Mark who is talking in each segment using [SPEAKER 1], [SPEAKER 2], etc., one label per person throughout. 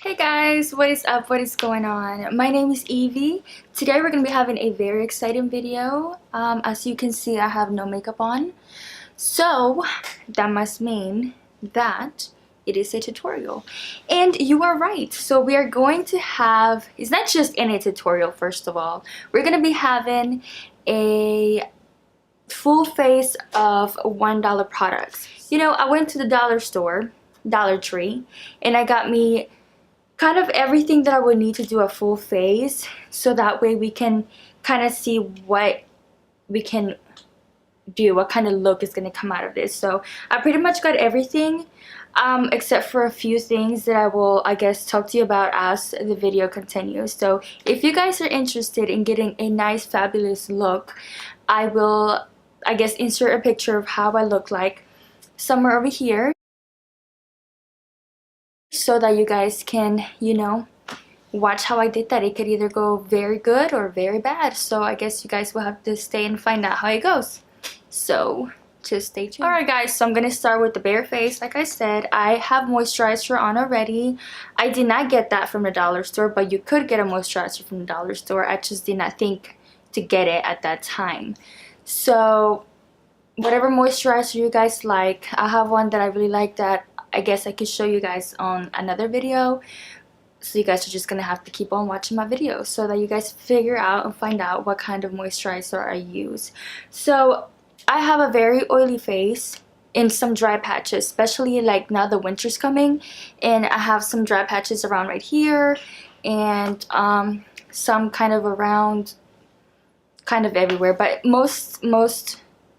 [SPEAKER 1] Hey guys, what is up? What is going on? My name is Evie. Today we're going to be having a very exciting video. As you can see, I have no makeup on. So that must mean that it is a tutorial. And you are right. So we are going to have, it's not just any tutorial first of all. We're going to be having a full face of $1 products. You know, I went to the dollar store, Dollar Tree, and I got me kind of everything that I would need to do a full face, so that way we can kind of see what we can do, what kind of look is going to come out of this. So I pretty much got everything except for a few things that I will, I guess, talk to you about as the video continues. So if you guys are interested in getting a nice fabulous look, I will, I guess, insert a picture of how I look like somewhere over here, so that you guys can, you know, watch how I did that. It could either go very good or very bad, so I guess you guys will have to stay and find out how it goes. So just stay tuned. Alright guys, so I'm gonna start with the bare face. Like I said, I have moisturizer on already. I did not get that from the dollar store, but you could get a moisturizer from the dollar store. I just did not think to get it at that time. So whatever moisturizer you guys like, I have one that I really like that I guess I could show you guys on another video. So you guys are just gonna have to keep on watching my videos so that you guys figure out and find out what kind of moisturizer I use. So I have a very oily face and some dry patches, especially like now the winter's coming, and I have some dry patches around right here and some kind of around kind of everywhere, but most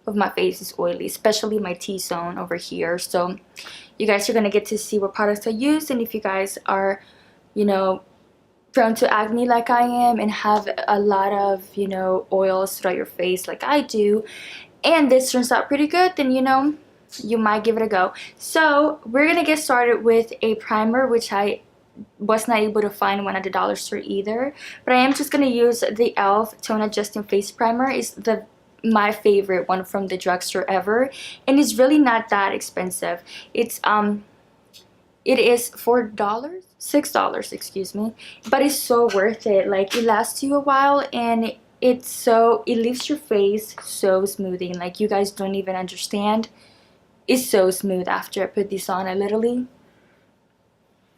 [SPEAKER 1] of my face is oily, especially my T-zone over here. So you guys are gonna get to see what products I use, and if you guys are, you know, prone to acne like I am and have a lot of, you know, oils throughout your face like I do, and this turns out pretty good, then, you know, you might give it a go. So we're gonna get started with a primer, which I was not able to find one at the dollar store either, but I am just gonna use the e.l.f. Tone Adjusting Face Primer. It's my favorite one from the drugstore ever, and it's really not that expensive. It is $4, $6, excuse me, but it's so worth it. Like, it lasts you a while, and it leaves your face so smoothing, like you guys don't even understand. It's so smooth after I put this on. I literally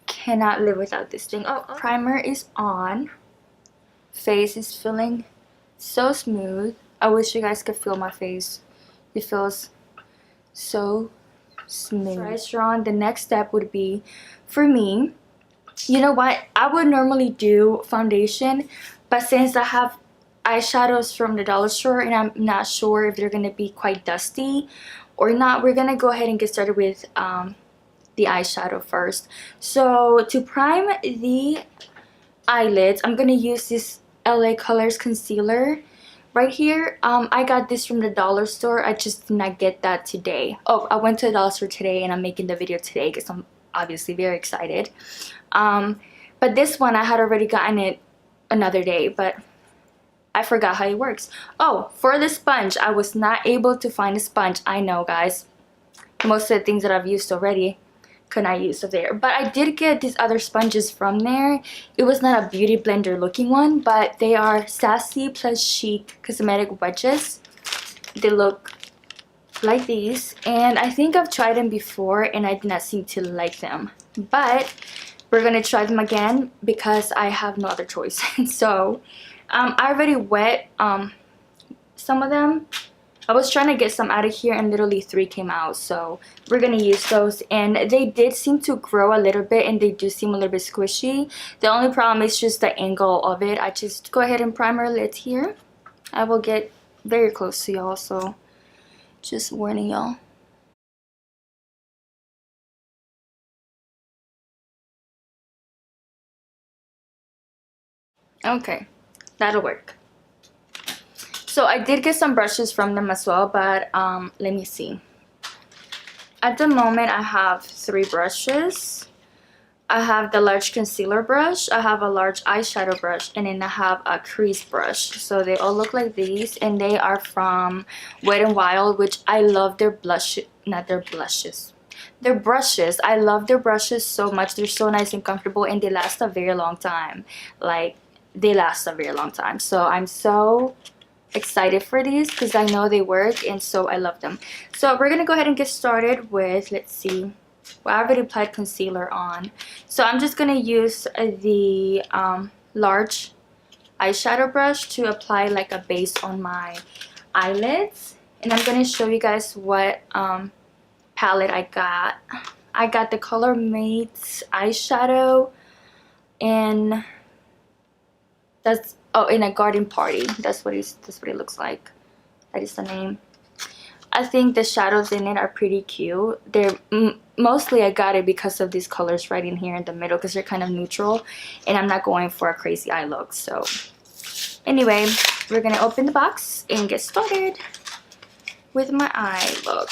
[SPEAKER 1] cannot live without this thing. Oh, primer is on. Face is feeling so smooth. I wish you guys could feel my face. It feels so smooth. Moisturizer on. The next step would be, for me, you know what, I would normally do foundation, but since I have eyeshadows from the dollar store and I'm not sure if they're gonna be quite dusty or not, we're gonna go ahead and get started with the eyeshadow first. So to prime the eyelids, I'm gonna use this LA Colors concealer right here. I got this from the dollar store. I just did not get that today. Oh, I went to the dollar store today and I'm making the video today because I'm obviously very excited. But this one I had already gotten it another day, but I forgot how it works. Oh, for the sponge, I was not able to find a sponge. I know, guys, most of the things that I've used already could not use there, but I did get these other sponges from there. It was not a beauty blender looking one, but they are Sassy plus Chic cosmetic wedges. They look like these, and I think I've tried them before and I did not seem to like them, but we're gonna try them again because I have no other choice. So I already wet some of them. I was trying to get some out of here and literally 3 came out, so we're gonna use those, and they did seem to grow a little bit and they do seem a little bit squishy. The only problem is just the angle of it. I just go ahead and prime our lids here. I will get very close to y'all, so just warning y'all. Okay, that'll work. So I did get some brushes from them as well, but let me see. At the moment I have 3 brushes. I have the large concealer brush, I have a large eyeshadow brush, and then I have a crease brush. So they all look like these, and they are from Wet n Wild, which I love their blush, not their blushes. Their brushes, I love their brushes so much. They're so nice and comfortable, and they last a very long time. Like, they last a very long time. So I'm so excited for these because I know they work, and so I love them. So we're gonna go ahead and get started with, let's see, well, I already applied concealer on, so I'm just gonna use the large eyeshadow brush to apply like a base on my eyelids. And I'm gonna show you guys what palette I got. I got the Color Mates eyeshadow, and that's, oh, in a garden party. That's what it looks like. That is the name. I think the shadows in it are pretty cute. They're mostly, I got it because of these colors right in here in the middle, because they're kind of neutral, and I'm not going for a crazy eye look. So anyway, we're gonna open the box and get started with my eye look.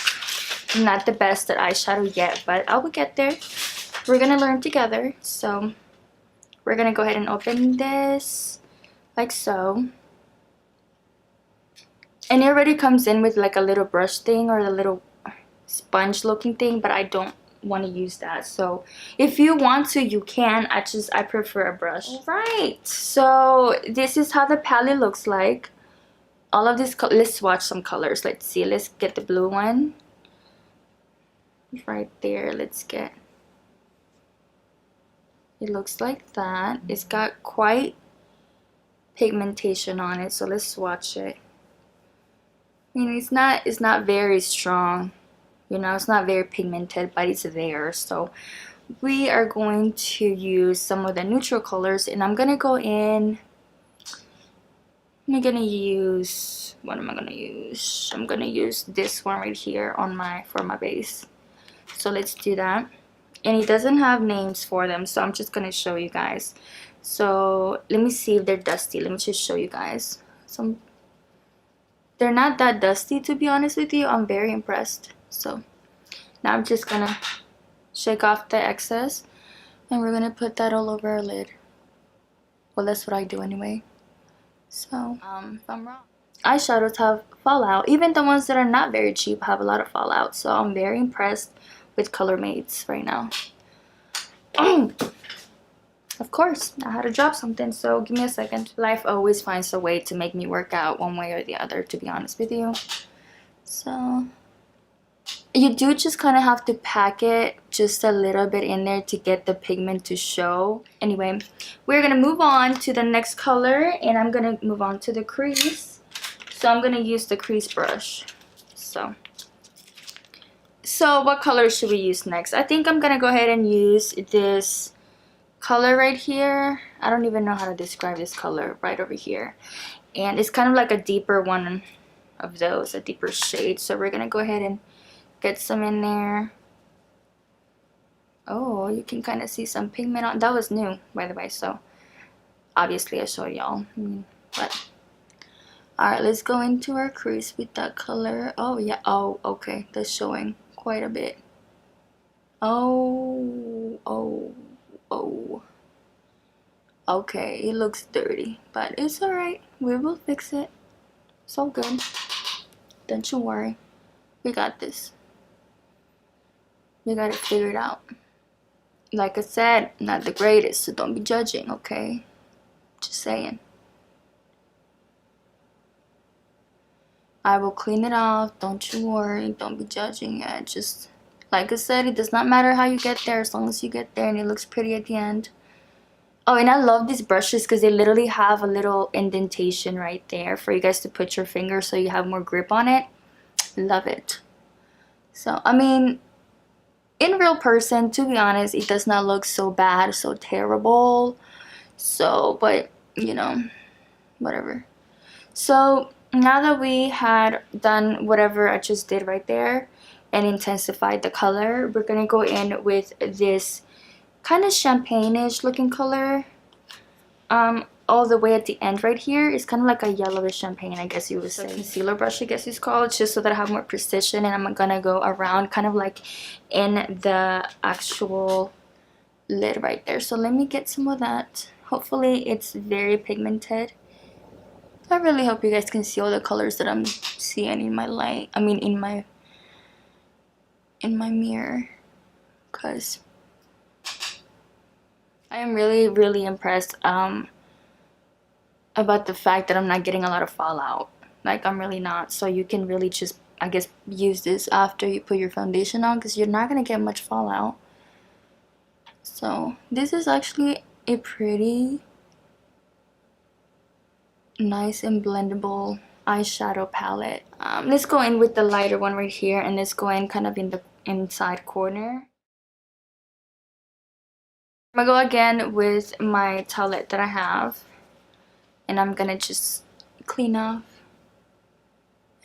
[SPEAKER 1] I'm not the best at eyeshadow yet, but I will get there. We're gonna learn together. So we're gonna go ahead and open this like so. And it already comes in with like a little brush thing, or the little sponge looking thing, but I don't want to use that. So if you want to, you can. I prefer a brush. Right, so this is how the palette looks like. All of this, let's swatch some colors. Let's see, let's get the blue one right there. Let's get, it looks like that. It's got quite pigmentation on it, so let's swatch it. I mean, it's not very strong, you know, it's not very pigmented, but it's there. So we are going to use some of the neutral colors, and I'm gonna go in, I'm gonna use, what am I gonna use? I'm gonna use this one right here on for my base. So let's do that. And it doesn't have names for them, so I'm just gonna show you guys. So let me see if they're dusty. Let me just show you guys. They're not that dusty, to be honest with you. I'm very impressed. So now I'm just gonna shake off the excess, and we're gonna put that all over our lid. Well, that's what I do anyway. So if I'm wrong, eyeshadows have fallout. Even the ones that are not very cheap have a lot of fallout. So I'm very impressed with Color Mates right now. Of course, I had to drop something, so give me a second. Life always finds a way to make me work out one way or the other, to be honest with you. So you do just kind of have to pack it just a little bit in there to get the pigment to show. Anyway, we're gonna move on to the next color, and I'm gonna move on to the crease. So I'm gonna use the crease brush. So what color should we use next? I think I'm gonna go ahead and use this color right here. I don't even know how to describe this color right over here, and it's kind of like a deeper one of those, a deeper shade. So we're gonna go ahead and get some in there. Oh, you can kind of see some pigment on. That was new, by the way, so obviously I showed y'all. But all right, let's go into our crease with that color. Oh yeah, oh okay, that's showing quite a bit. Oh okay, it looks dirty, but it's all right. We will fix it. It's all good. Don't you worry, we got this. We got it figured out. Like I said, not the greatest, so don't be judging, okay? Just saying. I will clean it off. Don't you worry. Don't be judging yet. Just like I said, it does not matter how you get there, as long as you get there and it looks pretty at the end. Oh, and I love these brushes because they literally have a little indentation right there for you guys to put your finger so you have more grip on it. Love it. So, I mean, in real person, to be honest, it does not look so bad, so terrible. So, but, you know, whatever. So, now that we had done whatever I just did right there and intensified the color, we're going to go in with this kind of champagne-ish looking color. All the way at the end right here is kind of like a yellowish champagne, I guess you would say. Concealer brush, I guess it's called, just so that I have more precision, and I'm gonna go around kind of like in the actual lid right there. So let me get some of that. Hopefully it's very pigmented. I really hope you guys can see all the colors that I'm seeing in my light. I mean in my mirror. because I am really impressed about the fact that I'm not getting a lot of fallout. Like, I'm really not. So you can really just, I guess, use this after you put your foundation on, because you're not gonna get much fallout. So this is actually a pretty nice and blendable eyeshadow palette. Let's go in with the lighter one right here, and let's go in kind of in the inside corner. I'm gonna go again with my towelette that I have, and I'm gonna just clean off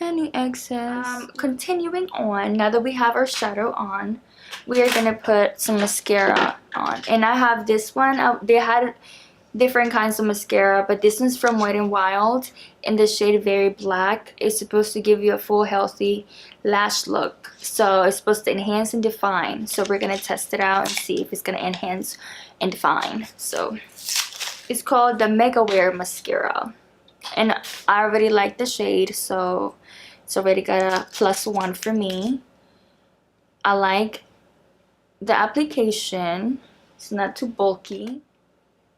[SPEAKER 1] any excess. Continuing on, now that we have our shadow on, we are gonna put some mascara on, and I have this one. They had different kinds of mascara, but this one's from Wet n Wild in the shade Very Black. It's supposed to give you a full healthy lash look, so it's supposed to enhance and define. So we're gonna test it out and see if it's gonna enhance and define. So it's called the Mega Wear mascara, and I already like the shade, so it's already got a +1 for me. I like the application. It's not too bulky.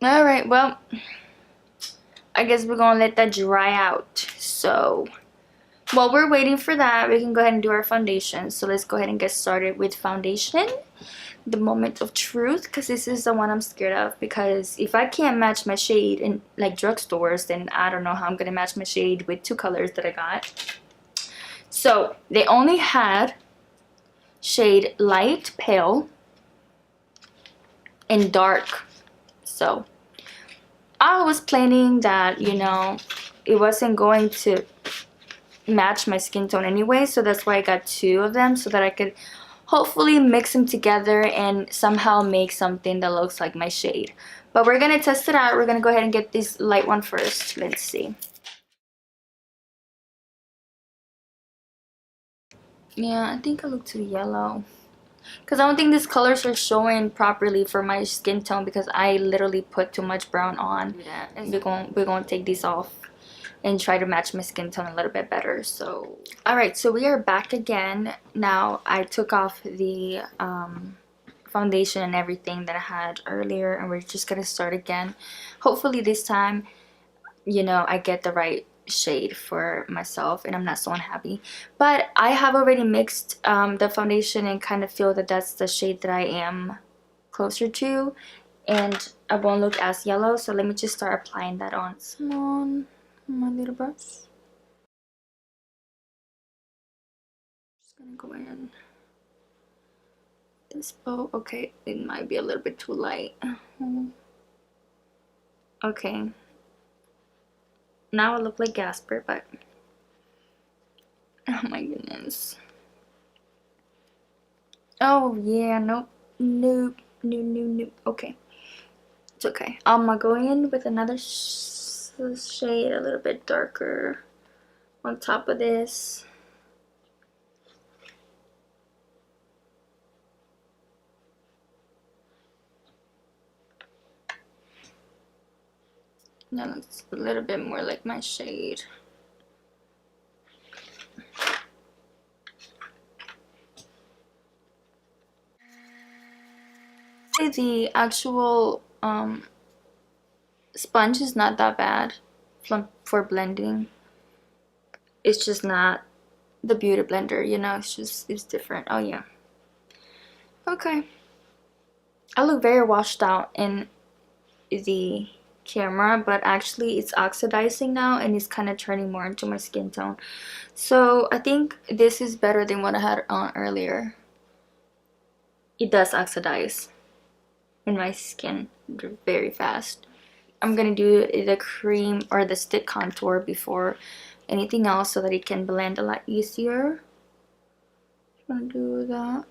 [SPEAKER 1] Alright, well, I guess we're gonna let that dry out. So while we're waiting for that, we can go ahead and do our foundation. So let's go ahead and get started with foundation, the moment of truth, because this is the one I'm scared of. Because if I can't match my shade in like drugstores, then I don't know how I'm gonna match my shade with 2 colors that I got. So they only had shade light, pale, and dark. So I was planning that, you know, it wasn't going to match my skin tone anyway, so that's why I got 2 of them, so that I could hopefully mix them together and somehow make something that looks like my shade. But we're gonna test it out. We're gonna go ahead and get this light one first. Let's see. Yeah, I think I look too yellow, because I don't think these colors are showing properly for my skin tone, because I literally put too much brown on. And we're gonna take these off and try to match my skin tone a little bit better. So alright, so we are back again. Now I took off the foundation and everything that I had earlier, and we're just gonna start again. Hopefully this time, you know, I get the right shade for myself and I'm not so unhappy. But I have already mixed the foundation and kind of feel that that's the shade that I am closer to, and I won't look as yellow. So let me just start applying that on my little brush. Just gonna go in this bow. Okay, it might be a little bit too light. Okay, now I look like Gasper, but oh my goodness. Oh yeah, nope. Okay, it's okay. I'm gonna go in with another shade a little bit darker on top of this. That looks a little bit more like my shade. The actual sponge is not that bad for blending. It's just not the beauty blender, you know. It's different. Oh yeah. Okay, I look very washed out in the camera, but actually it's oxidizing now and it's kind of turning more into my skin tone. So I think this is better than what I had on earlier. It does oxidize in my skin very fast. I'm gonna do the cream or the stick contour before anything else, so that it can blend a lot easier. I'm gonna do that.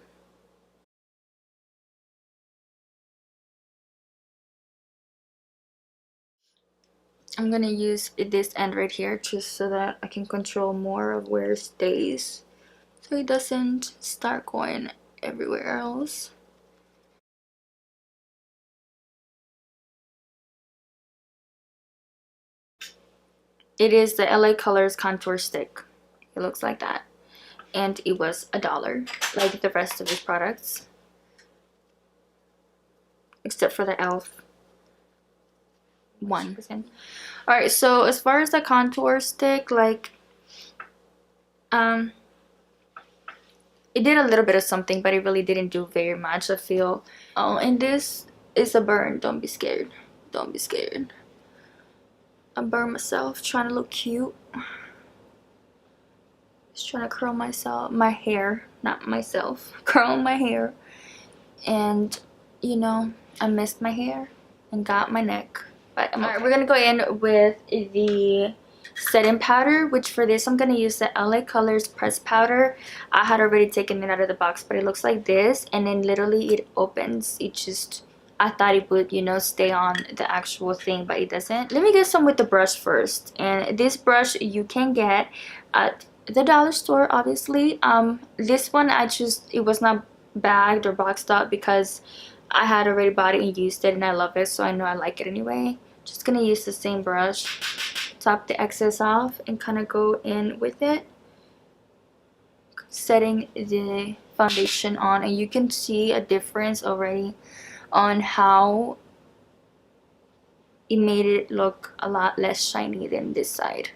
[SPEAKER 1] I'm gonna use this end right here just so that I can control more of where it stays, so it doesn't start going everywhere else. It is the LA Colors contour stick. It looks like that, and it was $1, like the rest of his products. except for the e.l.f. one. Alright, so as far as the contour stick, like it did a little bit of something, but it really didn't do very much, I feel. Oh, and this is a burn. Don't be scared. Don't be scared. I burned myself trying to look cute. Just trying to curl my hair, not myself. Curl my hair. And, you know, I missed my hair and got my neck. But alright, we're gonna go in with the setting powder, which for this I'm gonna use the LA Colors pressed powder. I had already taken it out of the box, but it looks like this, and then literally it opens. It just, I thought it would, you know, stay on the actual thing, but it doesn't. Let me get some with the brush first. And this brush you can get at the dollar store, obviously. This one it was not bagged or boxed up because I had already bought it and used it, and I love it, so I know I like it anyway. Just gonna use the same brush, top the excess off, and kind of go in with it, setting the foundation on. And you can see a difference already on how it made it look a lot less shiny than this side.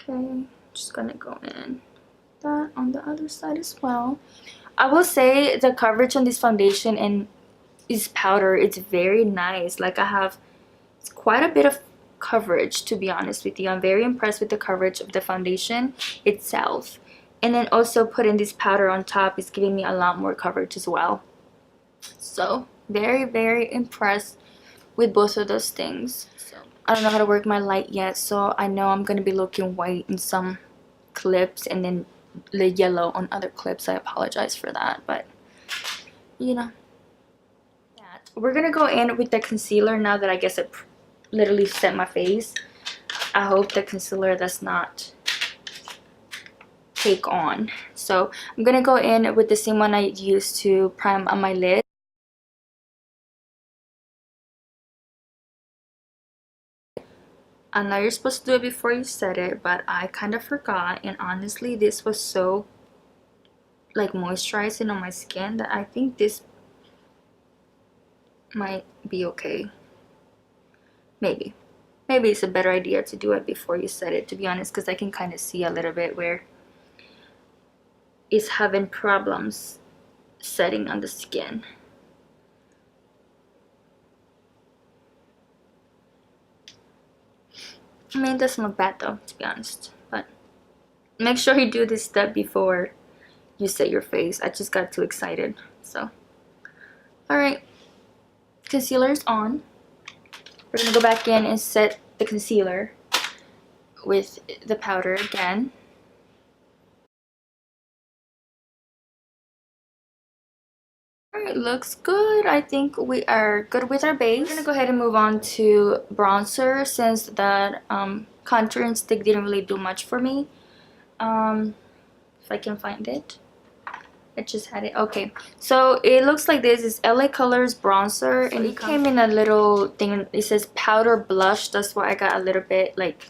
[SPEAKER 1] Okay, just gonna go in that on the other side as well. I will say the coverage on this foundation and this powder, it's very nice. Like it's quite a bit of coverage, to be honest with you. I'm very impressed with the coverage of the foundation itself. And then also putting this powder on top is giving me a lot more coverage as well. So very, very impressed with both of those things. So I don't know how to work my light yet, so I know I'm gonna be looking white in some clips and then the yellow on other clips. I apologize for that, but you know. We're gonna go in with the concealer now that I guess it literally set my face. I hope the concealer does not take on. So I'm gonna go in with the same one I used to prime on my lid. I know you're supposed to do it before you set it, but I kind of forgot, and honestly this was so like moisturizing on my skin that I think this might be okay. Maybe it's a better idea to do it before you set it, to be honest, because I can kind of see a little bit where it's having problems setting on the skin. I mean, it doesn't look bad though, to be honest, but make sure you do this step before you set your face. I just got too excited. So alright, concealer is on. We're gonna go back in and set the concealer with the powder again. Alright, looks good. I think we are good with our base. We're gonna go ahead and move on to bronzer, since that contouring stick didn't really do much for me. If I can find it. I just had it. Okay, so it looks like this is LA Colors bronzer, and it came in a little thing. It says powder blush. That's why I got a little bit, like,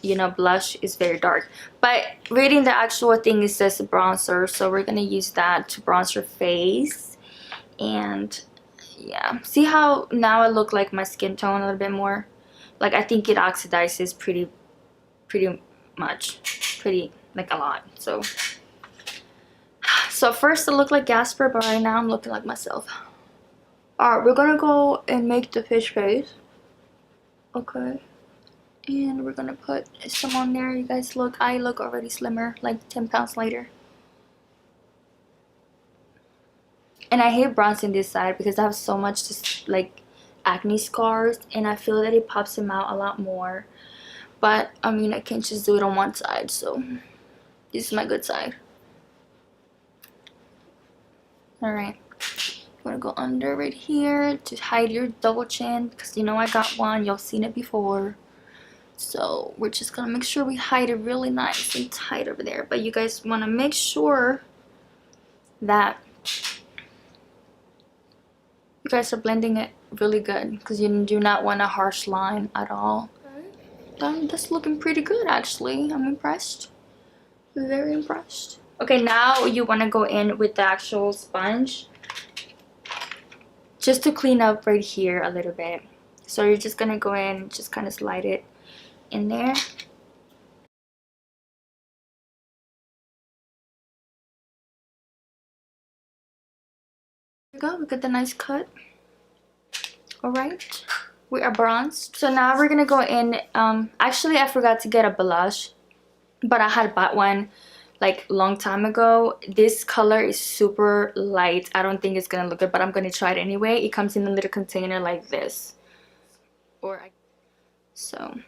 [SPEAKER 1] you know, blush is very dark, but reading the actual thing, it says bronzer, so we're gonna use that to bronze your face. And yeah, see how now I look like my skin tone a little bit more. Like, I think it oxidizes pretty much, like a lot. So first I look like Gasper, but right now I'm looking like myself. Alright, we're gonna go and make the fish face. Okay. And we're gonna put some on there. You guys look, I look already slimmer, like 10 pounds later. And I hate bronzing this side because I have so much just like acne scars, and I feel that it pops them out a lot more. But I mean, I can't just do it on one side, so this is my good side. Alright, I'm gonna go under right here to hide your double chin, because you know I got one, y'all seen it before. So we're just gonna make sure we hide it really nice and tight over there. But you guys want to make sure that you guys are blending it really good, because you do not want a harsh line at all. That's looking pretty good, actually. I'm impressed. Very impressed. Okay, now you want to go in with the actual sponge just to clean up right here a little bit. So you're just gonna go in and just kind of slide it in there. There we go, we got the nice cut. All right, we are bronzed. So now we're gonna go in, actually I forgot to get a blush, but I had bought one like long time ago. This color is super light. I don't think it's gonna look good, but I'm gonna try it anyway. It comes in a little container like this. So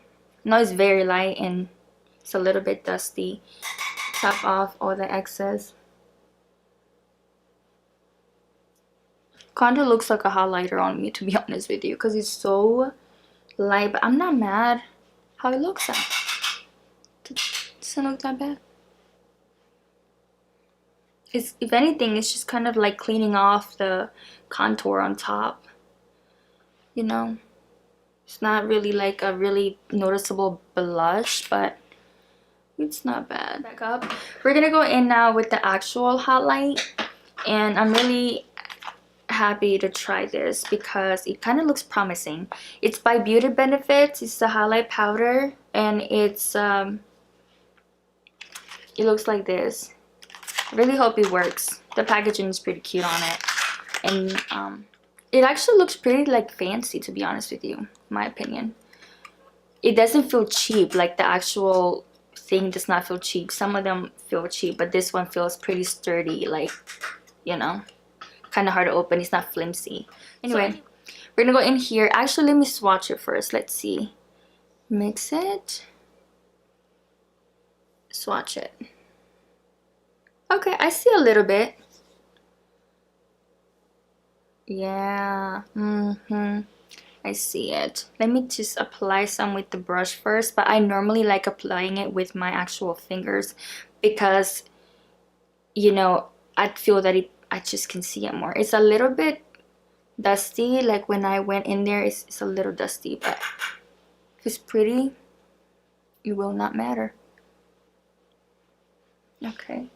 [SPEAKER 1] now it's very light and it's a little bit dusty. Tap off all the excess. Kind of looks like a highlighter on me, to be honest with you, because it's so light, but I'm not mad how it looks at. It doesn't look that bad. It's, if anything, it's just kind of like cleaning off the contour on top, you know. It's not really like a really noticeable blush, but it's not bad. Back up, we're gonna go in now with the actual highlight, and I'm really happy to try this because it kind of looks promising. It's by Beauty Benefits. It's the highlight powder, and it's it looks like this. I really hope it works. The packaging is pretty cute on it, and it actually looks pretty like fancy, to be honest with you, in my opinion. It doesn't feel cheap. Like the actual thing does not feel cheap. Some of them feel cheap, but this one feels pretty sturdy, like, you know, kind of hard to open. It's not flimsy. Anyway, we're gonna go in here. Actually, let me swatch it first. Let's see. Mix it. Swatch it. Okay, I see a little bit. Yeah. I see it. Let me just apply some with the brush first, but I normally like applying it with my actual fingers because, you know, I feel that I just can see it more. It's a little bit dusty. Like when I went in there, it's a little dusty, but if it's pretty, it will not matter. Okay.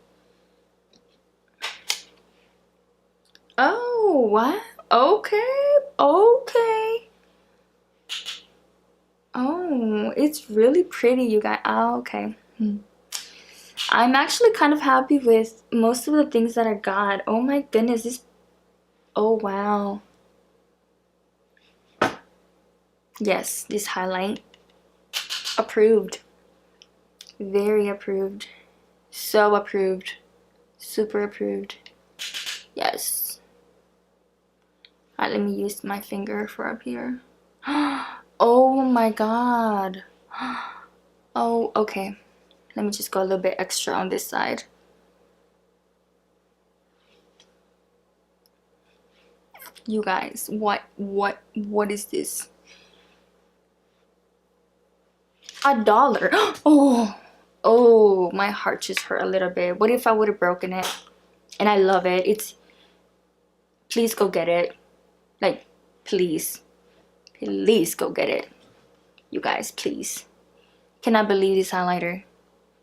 [SPEAKER 1] Oh, what? Okay. Okay. Oh, it's really pretty, you guys. Oh, okay. I'm actually kind of happy with most of the things that I got. Oh my goodness, this... Oh, wow. Yes, this highlight. Approved. Very approved. So approved. Super approved. Yes. Alright, let me use my finger for up here. Oh my god. Oh, okay. Let me just go a little bit extra on this side. You guys, what is this? $1. Oh, my heart just hurt a little bit. What if I would have broken it? And I love it. It's... Please go get it. Like, please. Please go get it. You guys, please. Cannot believe this highlighter.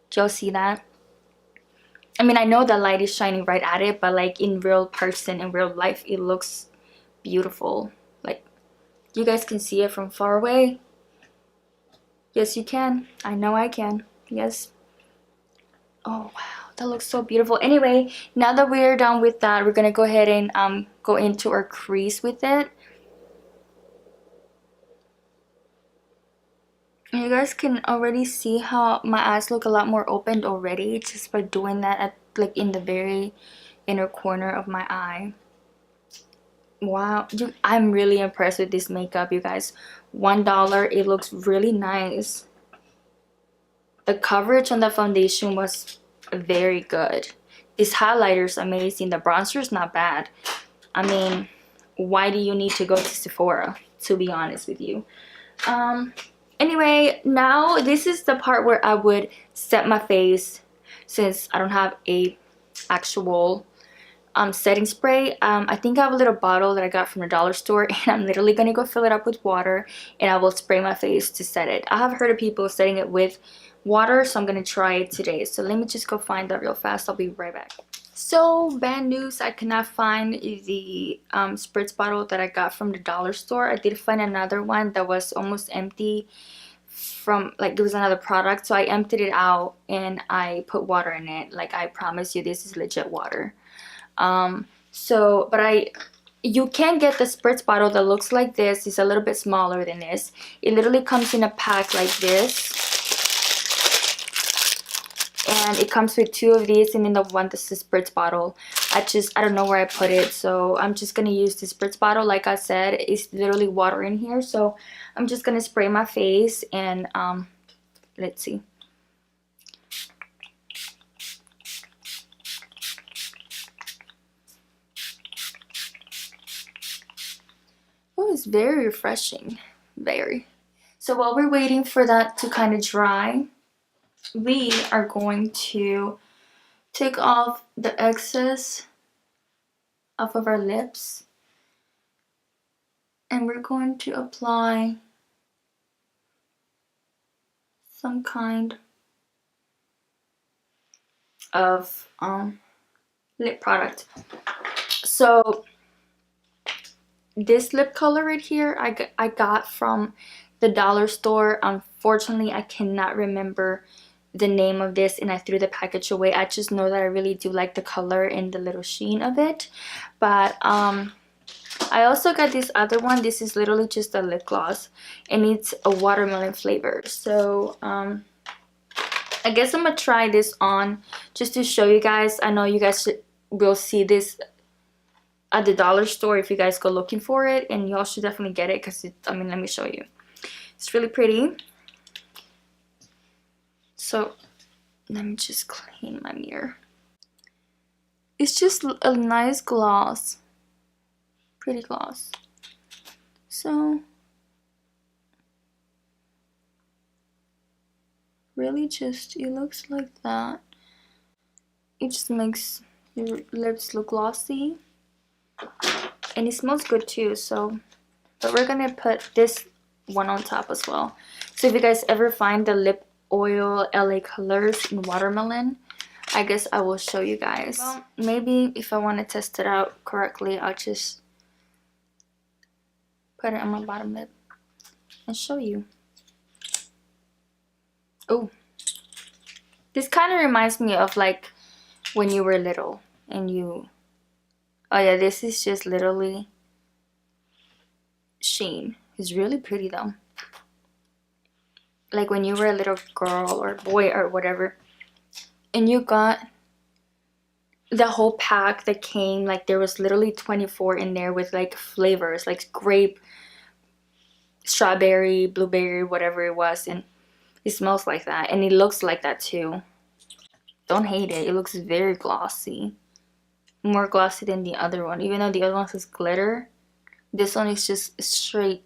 [SPEAKER 1] Do y'all see that? I mean, I know the light is shining right at it, but like in real person, in real life, it looks beautiful. Like, you guys can see it from far away. Yes, you can. I know I can. Yes. Oh, wow. That looks so beautiful. Anyway, now that we're done with that, we're going to go ahead and go into our crease with it. You guys can already see how my eyes look a lot more opened already just by doing that at like in the very inner corner of my eye. Wow, I'm really impressed with this makeup, you guys. $1. It looks really nice. The coverage on the foundation was very good. This highlighter is amazing. The bronzer is not bad. I mean, why do you need to go to Sephora, to be honest with you? Anyway, now this is the part where I would set my face, since I don't have a actual setting spray. I think I have a little bottle that I got from the dollar store, and I'm literally gonna go fill it up with water, and I will spray my face to set it. I have heard of people setting it with water, so I'm gonna try it today. So let me just go find that real fast. I'll be right back. So bad news, I cannot find the spritz bottle that I got from the dollar store. I did find another one that was almost empty from, like, it was another product, so I emptied it out and I put water in it. Like, I promise you, this is legit water. But you can get the spritz bottle that looks like this. It's a little bit smaller than this. It literally comes in a pack like this, and it comes with 2 of these, and then the one that's the spritz bottle. I don't know where I put it, so I'm just gonna use the spritz bottle. Like I said, it's literally water in here, so I'm just gonna spray my face and let's see. Oh, it's very refreshing, very. So while we're waiting for that to kind of dry, we are going to take off the excess off of our lips, and we're going to apply some kind of lip product. So this lip color right here I got from the dollar store. Unfortunately, I cannot remember the name of this and I threw the package away. I just know that I really do like the color and the little sheen of it. But I also got this other one. This is literally just a lip gloss and it's a watermelon flavor. So I guess I'm gonna try this on just to show you guys. I know you guys will see this at the dollar store if you guys go looking for it, and y'all should definitely get it because let me show you. It's really pretty. So let me just clean my mirror. It's just a nice gloss, pretty gloss. So really just, it looks like that. It just makes your lips look glossy. And it smells good too, so, but we're gonna put this one on top as well. So if you guys ever find the lip oil LA Colors in watermelon, I guess I will show you guys. Well, maybe if I want to test it out correctly, I'll just put it on my bottom lip and show you. Oh, this kind of reminds me of like when you were little and you, oh yeah, this is just literally sheen. It's really pretty though. Like when you were a little girl or boy or whatever, and you got the whole pack that came, like there was literally 24 in there with like flavors, like grape, strawberry, blueberry, whatever it was, and it smells like that and it looks like that too. Don't hate it. It looks very glossy. More glossy than the other one, even though the other one has glitter. This one is just straight,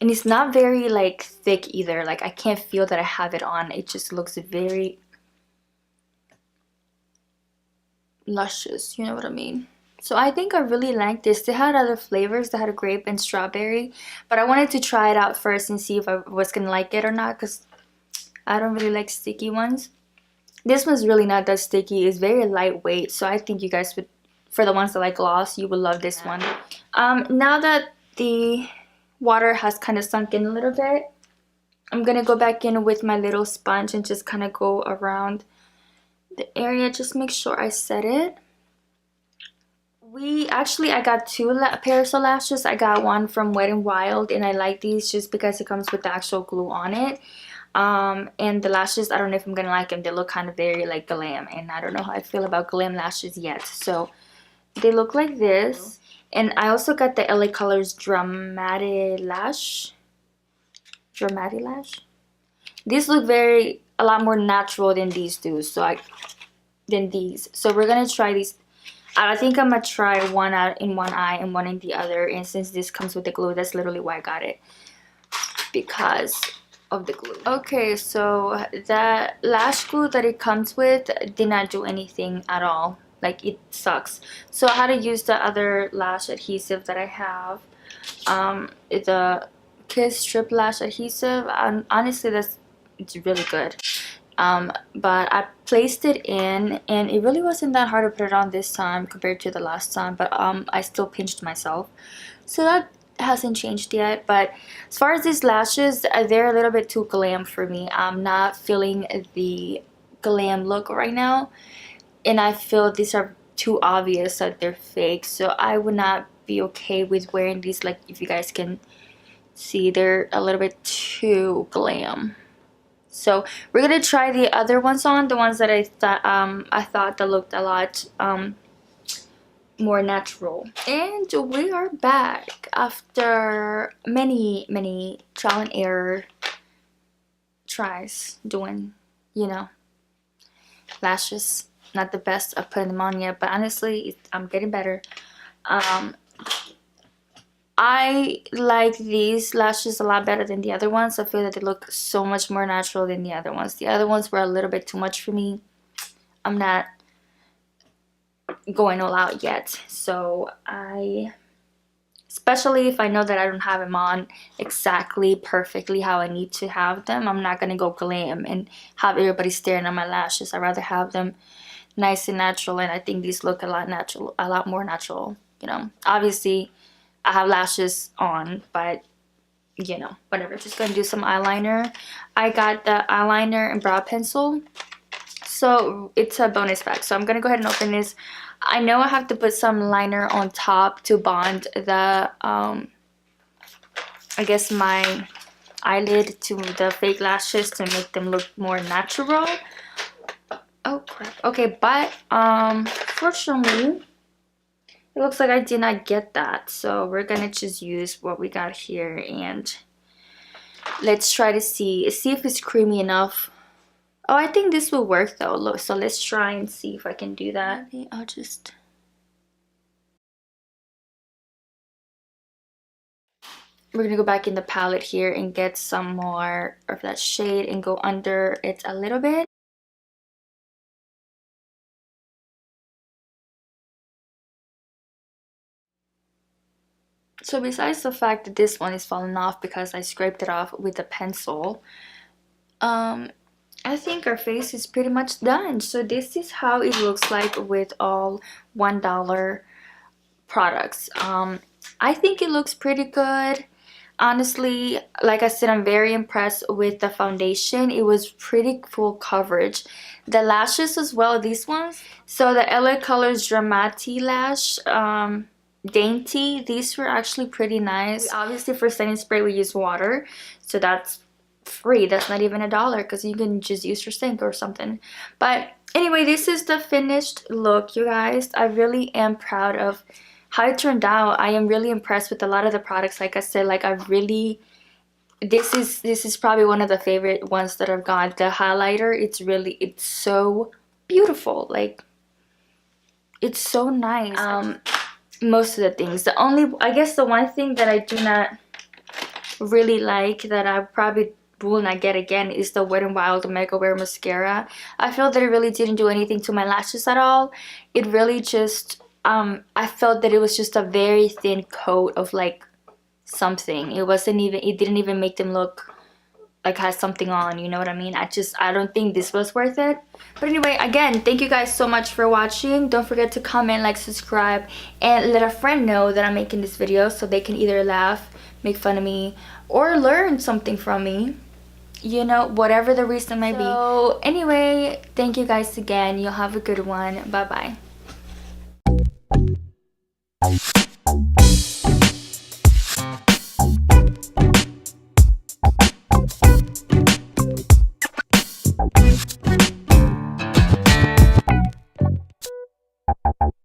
[SPEAKER 1] and it's not very like thick either. Like I can't feel that I have it on. It just looks very luscious, you know what I mean? So I think I really like this. They had other flavors. They had a grape and strawberry, but I wanted to try it out first and see if I was gonna like it or not, because I don't really like sticky ones. This one's really not that sticky. It's very lightweight, so I think you guys would, for the ones that like gloss, you will love this one. Now that the water has kind of sunk in a little bit, I'm gonna go back in with my little sponge and just kind of go around the area. Just make sure I set it. I got 2 pairs of lashes. I got one from Wet n Wild, and I like these just because it comes with the actual glue on it. And the lashes, I don't know if I'm gonna like them. They look kind of very like glam, and I don't know how I feel about glam lashes yet. So they look like this. And I also got the LA Colors Dramatic Lash. These look a lot more natural than these do. So we're gonna try these. I think I'm gonna try one out in one eye and one in the other. And since this comes with the glue, that's literally why I got it, because of the glue. Okay, so that lash glue that it comes with did not do anything at all. Like, it sucks. So I had to use the other lash adhesive that I have. It's a Kiss Strip Lash Adhesive, and honestly it's really good. but I placed it in and it really wasn't that hard to put it on this time compared to the last time, but I still pinched myself, so that hasn't changed yet. But as far as these lashes, they're a little bit too glam for me. I'm not feeling the glam look right now, and I feel these are too obvious that they're fake, so I would not be okay with wearing these. Like, if you guys can see, they're a little bit too glam. So we're gonna try the other ones on, the ones that I thought that looked a lot more natural. And we are back after many trial and error tries doing, you know, lashes. Not the best of putting them on yet, but honestly I'm getting better. I like these lashes a lot better than the other ones. I feel that they look so much more natural than the other ones. The other ones were a little bit too much for me. I'm not going all out yet, so especially if I know that I don't have them on exactly perfectly how I need to have them, I'm not gonna go glam and have everybody staring at my lashes. I'd rather have them nice and natural, and I think these look a lot more natural, you know. Obviously I have lashes on, but you know, whatever. Just gonna do some eyeliner. I got the eyeliner and brow pencil, so it's a bonus pack, so I'm gonna go ahead and open this. I know I have to put some liner on top to bond the I guess my eyelid to the fake lashes to make them look more natural. Oh crap. Okay, but fortunately it looks like I did not get that, so we're gonna just use what we got here and let's try to see if it's creamy enough. Oh, I think this will work though. Look, so let's try and see if I can do that. Maybe I'll just... We're gonna go back in the palette here and get some more of that shade and go under it a little bit. So besides the fact that this one is falling off because I scraped it off with a pencil, I think our face is pretty much done. So this is how it looks like with all $1 products. I think it looks pretty good. Honestly, like I said, I'm very impressed with the foundation. It was pretty full coverage. The lashes as well, these ones. So the LA Colors Dramati Lash Dainty, these were actually pretty nice. Obviously for setting spray we use water, so that's free. That's not even $1 because you can just use your sink or something. But anyway, this is the finished look, you guys. I really am proud of how it turned out. I am really impressed with a lot of the products. Like I said, like I really, this is probably one of the favorite ones that I've got. The highlighter, it's so beautiful. Like, it's so nice. Most of the things, I guess the one thing that I do not really like, that I probably will not get again, is the Wet n Wild Mega Wear Mascara. I feel that it really didn't do anything to my lashes at all. It really just I felt that it was just a very thin coat of like something. It didn't even make them look like has something on, you know what I mean? I don't think this was worth it. But anyway, again, thank you guys so much for watching. Don't forget to comment, like, subscribe, and let a friend know that I'm making this video so they can either laugh, make fun of me, or learn something from me, you know, whatever the reason might be. So anyway, thank you guys again. You'll have a good one. Bye bye.